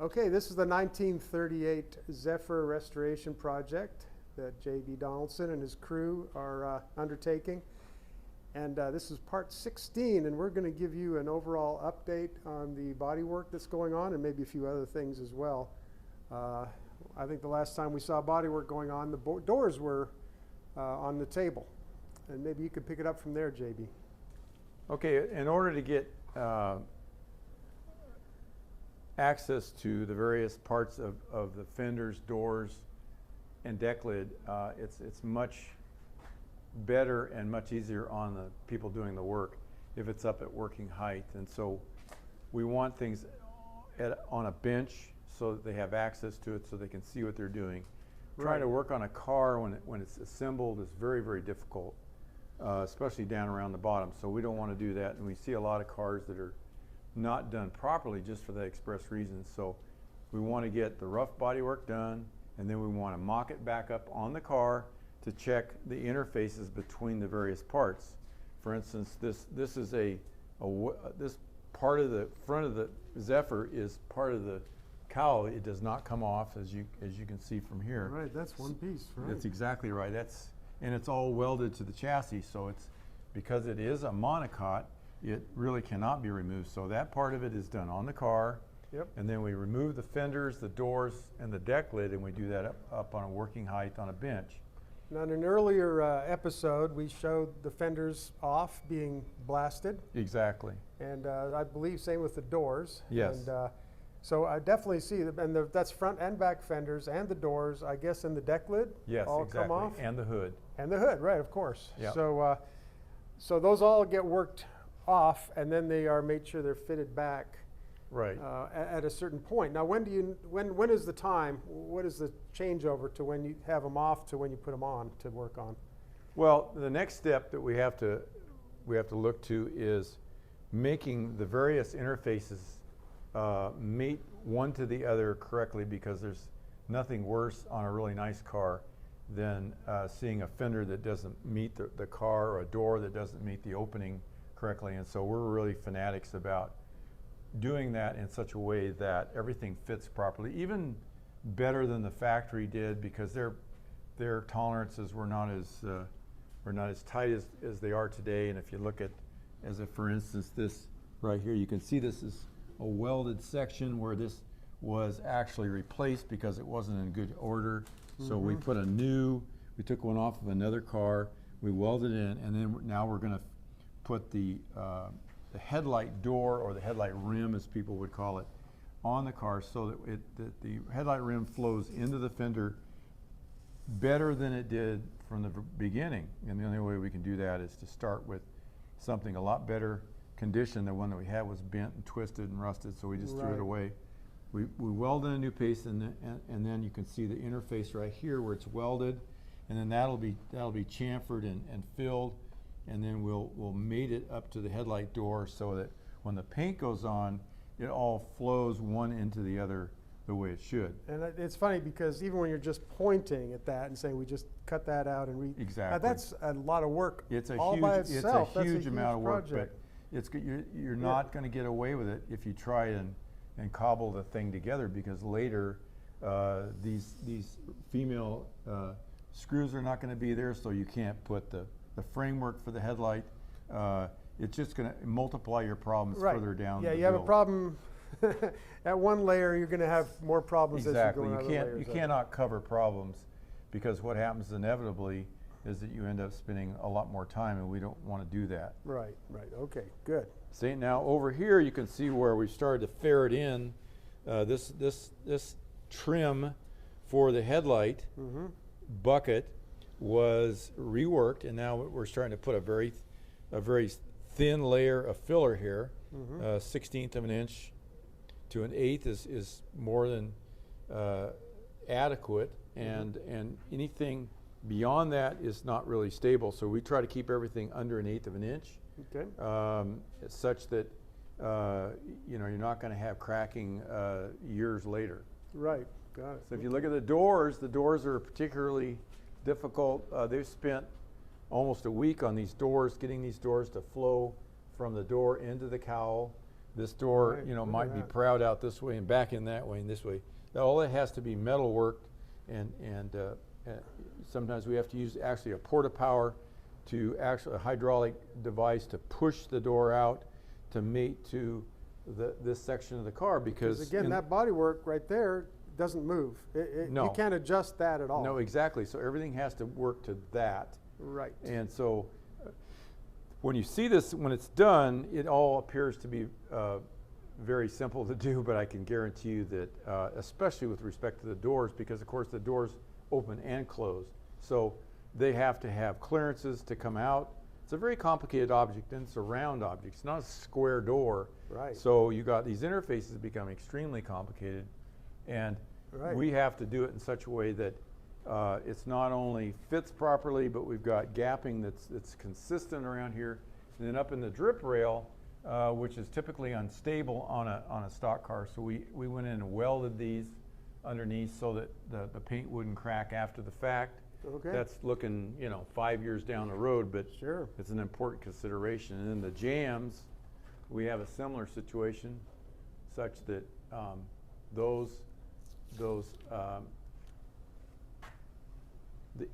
Okay, this is the 1938 Zephyr restoration project that J.B. Donaldson and his crew are undertaking. And this is part 16, and we're going to give you an overall update on the bodywork that's going on and maybe a few other things as well. I think the last time we saw bodywork going on, the doors were on the table. And maybe you could pick it up from there, J.B. Okay, in order to get access to the various parts of the fenders, doors, and deck lid, it's much better and much easier on the people doing the work if it's up at working height. And so we want things on a bench so that they have access to it so they can see what they're doing. Right. Trying to work on a car when it's assembled is very, very difficult, especially down around the bottom. So we don't want to do that. And we see a lot of cars that are not done properly just for that express reason. So we want to get the rough bodywork done, and then we want to mock it back up on the car to check the interfaces between the various parts. For instance, this is this part of the front of the Zephyr is part of the cowl. It does not come off, as you can see from here. Right, that's one piece, right? That's exactly right. And it's all welded to the chassis, so it's because it is a monocoque, it really cannot be removed. So that part of it is done on the car. Yep. And then we remove the fenders, the doors, and the deck lid, and we do that up on a working height on a bench. Now, in an earlier episode, we showed the fenders off being blasted. Exactly. And I believe same with the doors. Yes. And so I definitely see, that's front and back fenders and the doors, I guess, in the deck lid. Yes, all exactly. come off. And the hood. And the hood, right, of course. Yep. So those all get worked off, and then they are made sure they're fitted back. Right. At a certain point. Now, when is the time? What is the changeover to when you have them off to when you put them on to work on? Well, the next step that we have to look to is making the various interfaces meet one to the other correctly, because there's nothing worse on a really nice car than seeing a fender that doesn't meet the car, or a door that doesn't meet the opening correctly. And so we're really fanatics about doing that in such a way that everything fits properly, even better than the factory did, because their tolerances were not as tight as they are today. And if you look at, for instance, this right here, you can see this is a welded section where this was actually replaced because it wasn't in good order. Mm-hmm. So we took one off of another car, we welded it in, and then now we're going to put the headlight door, or the headlight rim as people would call it, on the car, so that the headlight rim flows into the fender better than it did from the beginning. And the only way we can do that is to start with something a lot better condition. The one that we had was bent and twisted and rusted, so we just threw it away. We welded a new piece, and then you can see the interface right here where it's welded, and then that'll be chamfered and filled. And then we'll mate it up to the headlight door so that when the paint goes on, it all flows one into the other the way it should. And it's funny, because even when you're just pointing at that and saying we just cut that out and exactly, that's a lot of work. It's a all huge, by itself. It's a huge amount of work, project. But you're not going to get away with it if you try and cobble the thing together, because later these female screws are not going to be there, so you can't put the framework for the headlight. It's just going to multiply your problems further down. Yeah, you have a problem at one layer, you're going to have more problems as you go on other layers. You cannot cover problems, because what happens inevitably is that you end up spending a lot more time, and we don't want to do that. Right, okay, good. See, now over here you can see where we started to ferret in this trim for the headlight bucket was reworked, and now we're starting to put a very thin layer of filler here. 1/16 of an inch to an 1/8 is more than adequate, and anything beyond that is not really stable. So we try to keep everything under 1/8 of an inch, such that you're not going to have cracking years later. Right, got it. So if you look at the doors are particularly difficult. They've spent almost a week on these doors, getting these doors to flow from the door into the cowl. This door, Right, you know, look at might be that. proud out this way and back in that way and this way. Now, all it has to be metal worked, and sometimes we have to use actually a porta power to actually a hydraulic device to push the door out to mate to this section of the car because again, that bodywork right there doesn't move. No. You can't adjust that at all. No, exactly. So everything has to work to that. Right. And so when you see this, when it's done, it all appears to be very simple to do, but I can guarantee you that, especially with respect to the doors, because of course the doors open and close. So they have to have clearances to come out. It's a very complicated object, and it's a round object. It's not a square door. Right. So you got these interfaces become extremely complicated, and Right. we have to do it in such a way that it's not only fits properly, but we've got gapping that's consistent around here. And then up in the drip rail, which is typically unstable on a stock car, so we went in and welded these underneath so that the paint wouldn't crack after the fact. Okay. That's looking, you know, 5 years down the road, but Sure. it's an important consideration. And then the jams, we have a similar situation, such that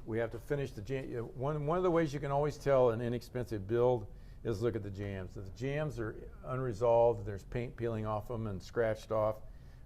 we have to finish the jam. One of the ways you can always tell an inexpensive build is look at the jams. If the jams are unresolved, there's paint peeling off them and scratched off,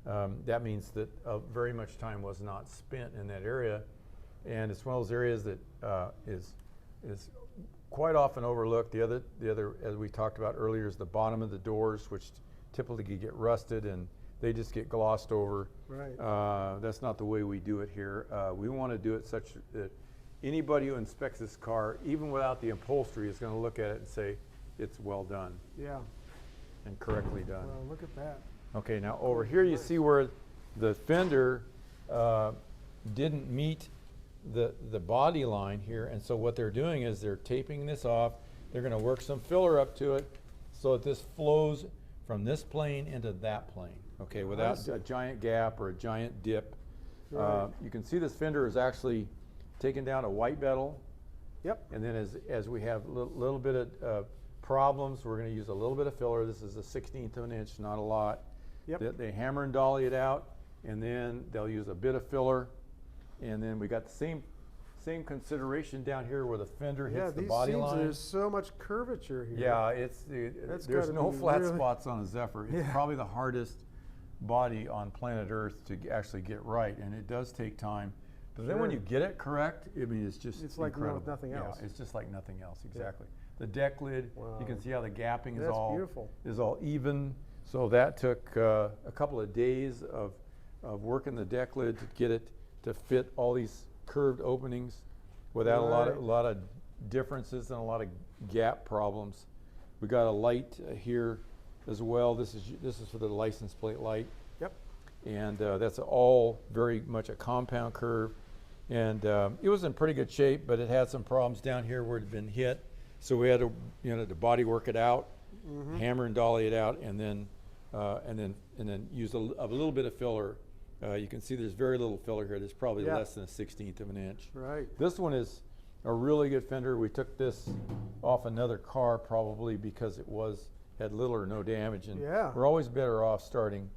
that means that very much time was not spent in that area. And it's one of those areas that is quite often overlooked. The other, as we talked about earlier, is the bottom of the doors, which typically get rusted and they just get glossed over. Right. That's not the way we do it here. We want to do it such that anybody who inspects this car, even without the upholstery, is going to look at it and say, it's well done Yeah. and correctly done. Well, look at that. Okay, now over here you see where the fender didn't meet the body line here, and so what they're doing is they're taping this off. They're going to work some filler up to it so that this flows from this plane into that plane, okay, without a giant gap or a giant dip. Right. You can see this fender is actually taken down to white metal. Yep. And then as we have a little bit of problems, we're going to use a little bit of filler. This is a 1/16 of an inch, not a lot. Yep. They hammer and dolly it out, and then they'll use a bit of filler. And then we got the same consideration down here where the fender hits the body line. There's so much curvature here. Yeah, there's gotta no be flat really- spots on a Zephyr. It's Yeah. probably the hardest body on planet Earth to actually get right, and it does take time. But then when Sure. you get it correct, I mean, it's just It's like incredible. nothing else. Yeah, it's just like nothing else, exactly. The deck lid, Wow. you can see how the gapping That's beautiful. is all even. So that took a couple of days of working the deck lid to get it to fit all these curved openings without a lot of differences and a lot of gap problems. We got a light here as well. This is for the license plate light. Yep. And that's all very much a compound curve. And it was in pretty good shape, but it had some problems down here where it had been hit. So we had to, to body work it out, hammer and dolly it out, and then use a little bit of filler. You can see there's very little filler here. There's probably less than a 1/16 of an inch. Right. This one is a really good fender. We took this off another car probably because it had little or no damage. And Yeah. we're always better off starting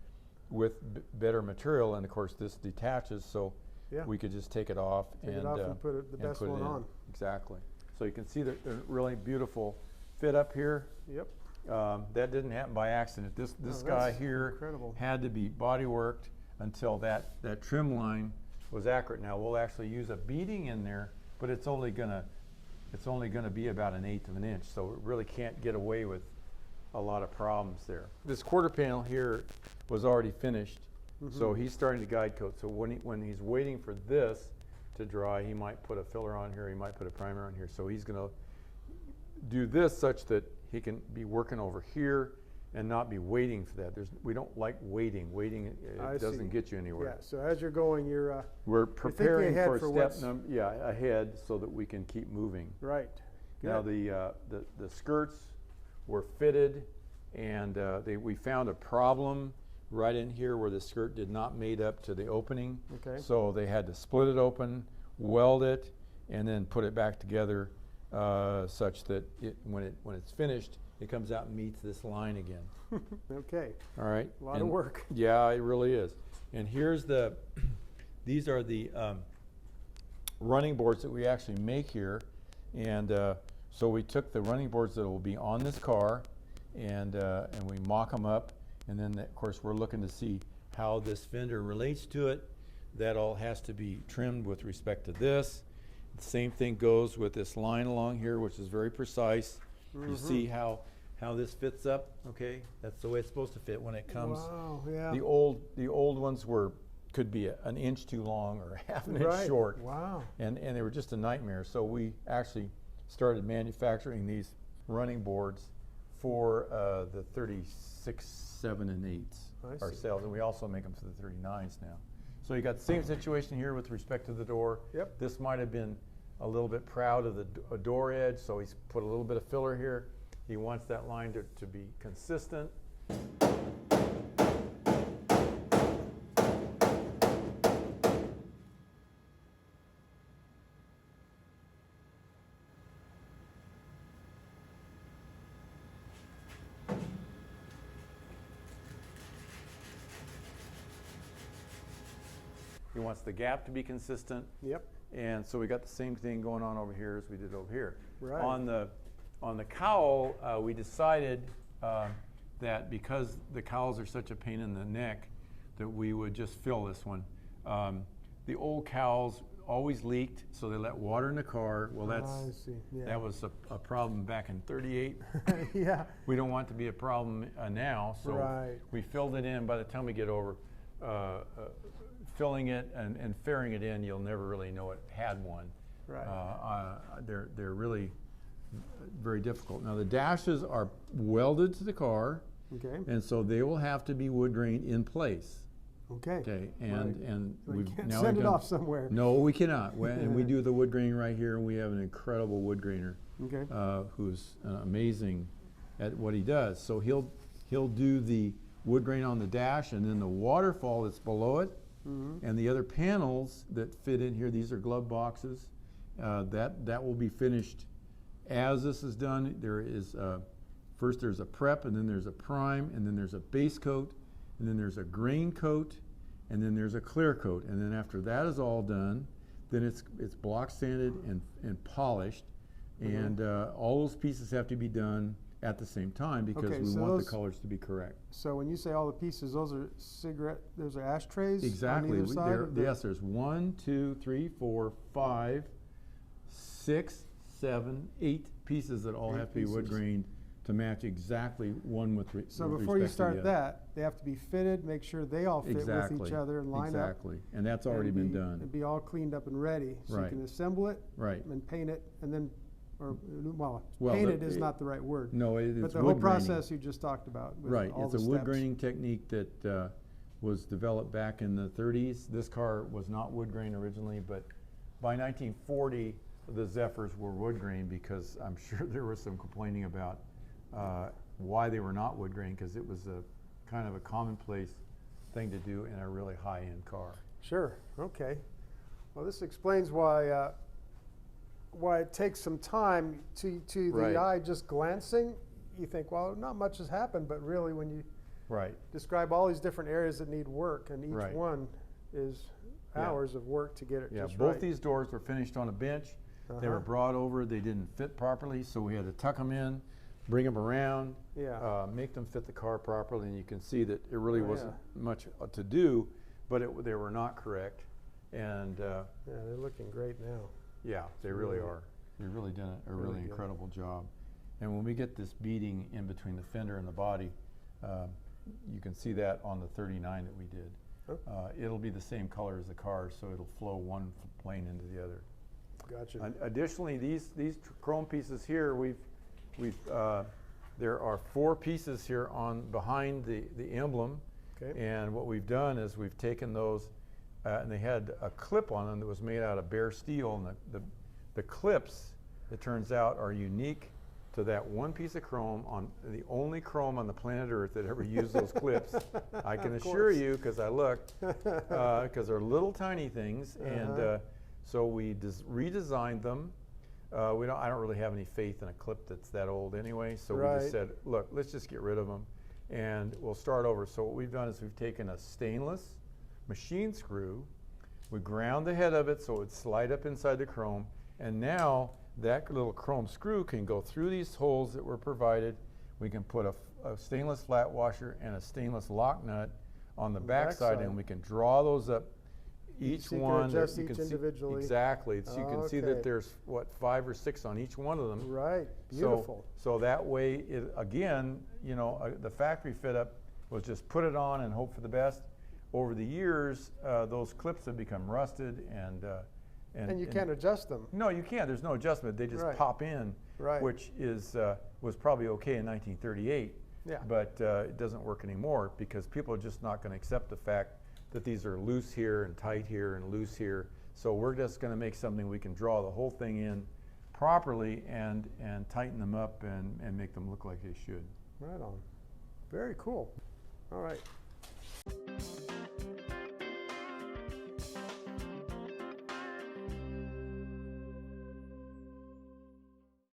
with better material. And of course this detaches, so Yeah. we could just take it off Take it off and put the best put it one in. on. Exactly. So you can see the really beautiful fit up here. Yep. That didn't happen by accident. This Oh, guy that's here incredible. had to be body worked until that trim line was accurate. Now we'll actually use a beading in there, but it's only gonna be about 1/8 of an inch, so it really can't get away with a lot of problems there. This quarter panel here was already finished, so he's starting to guide coat. So when he's waiting for this to dry, he might put a filler on here, he might put a primer on here. So he's gonna do this such that he can be working over here and not be waiting for that. We don't like waiting. Waiting I doesn't see. get you anywhere. Yeah. So as you're going, you're We're preparing ahead for for step what's- ahead so that we can keep moving. right. Now Good. the skirts were fitted, and we found a problem right in here where the skirt did not mate up to the opening. Okay. So they had to split it open, weld it, and then put it back together such that when it's finished, it comes out and meets this line again. Okay, All right? a lot of work. Yeah, it really is. And here's the, these are the running boards that we actually make here. And so we took the running boards that will be on this car and we mock them up. And then, of course, we're looking to see how this fender relates to it. That all has to be trimmed with respect to this. The same thing goes with this line along here, which is very precise. You see how this fits up, okay? That's the way it's supposed to fit when it comes. Wow, yeah. The old ones could be an inch too long or half an inch short. Wow. And they were just a nightmare. So we actually started manufacturing these running boards for the 36, 7, and 8s ourselves. And we also make them for the 39s now. So you got the same situation here with respect to the door. Yep. This might have been a little bit proud of the door edge, so he's put a little bit of filler here. He wants that line to be consistent. He wants the gap to be consistent. Yep. And so we got the same thing going on over here as we did over here. Right. On the cowl, we decided that because the cowls are such a pain in the neck, that we would just fill this one. The old cowls always leaked, so they let water in the car. Well, that was a problem back in '38. Yeah. We don't want it to be a problem now, so we filled it in. By the time we get over filling it and fairing it in, you'll never really know it had one. Right. They're really very difficult. Now the dashes are welded to the car, Okay. and so they will have to be wood grain in place. Okay. Okay, and So you we've can't now send we've it done- off somewhere. No, we cannot. And we do the wood graining right here, and we have an incredible wood grainer Okay. who's amazing at what he does. So he'll do the wood grain on the dash, and then the waterfall that's below it, and the other panels that fit in here. These are glove boxes. That will be finished as this is done. There is first there's a prep, and then there's a prime, and then there's a base coat, and then there's a grain coat, and then there's a clear coat. And then after that is all done, then it's block sanded and polished, and all those pieces have to be done at the same time because we want the colors to be correct. So when you say all the pieces, those are those are ashtrays? Exactly. On either side of the, Yes, there's 1, 2, 3, 4, 5, 6, 7, 8 pieces that all have to be wood grained to match exactly one with respect to the other. So before you start that, they have to be fitted, make sure they all fit with each other and line up. Exactly, and that's already been done. And be all cleaned up and ready. So you can assemble it and paint it, and then, paint it is not the right word. No, it's but the wood whole process you just talked about. With all it's the a wood steps. graining technique that was developed back in the 30s. This car was not wood grain originally, but by 1940, the Zephyrs were wood grain because I'm sure there was some complaining about why they were not wood grain, because it was a kind of a commonplace thing to do in a really high-end car. Sure. Okay. Well, this explains why it takes some time to the eye just glancing. You think, well, not much has happened, but really, when you describe all these different areas that need work, and each one is hours of work to get it just right. Both these doors were finished on a bench. They were brought over. They didn't fit properly, so we had to tuck them in, bring them around, make them fit the car properly, and you can see that it really wasn't much to do, but they were not correct. And they're looking great now. Yeah, they really are. They've really done a really incredible job. And when we get this beading in between the fender and the body, you can see that on the 39 that we did. It'll be the same color as the car, so it'll flow one plane into the other. Gotcha. Additionally, these chrome pieces here, there are 4 pieces here behind the emblem, and what we've done is we've taken those, and they had a clip on them that was made out of bare steel, and the clips, it turns out, are unique to that one piece of chrome, the only chrome on the planet Earth that ever used those clips. I can assure you, because I looked, because they're little tiny things, and so we redesigned them. I don't really have any faith in a clip that's that old anyway, so we just said, look, let's just get rid of them and we'll start over. So what we've done is we've taken a stainless machine screw, we ground the head of it so it would slide up inside the chrome, and now that little chrome screw can go through these holes that were provided. We can put a stainless flat washer and a stainless lock nut on the back side, and we can draw those up. Each one, you can adjust each individually. Exactly. So you can see that there's, what, 5 or 6 on each one of them. Right. Beautiful. So that way, again, you know, the factory fit up was just put it on and hope for the best. Over the years, those clips have become rusted and you can't adjust them. No, you can't. There's no adjustment. They just pop in, which was probably okay in 1938. Yeah. But it doesn't work anymore because people are just not going to accept the fact that these are loose here and tight here and loose here. So we're just going to make something we can draw the whole thing in properly and tighten them up and make them look like they should. Right on. Very cool. All right.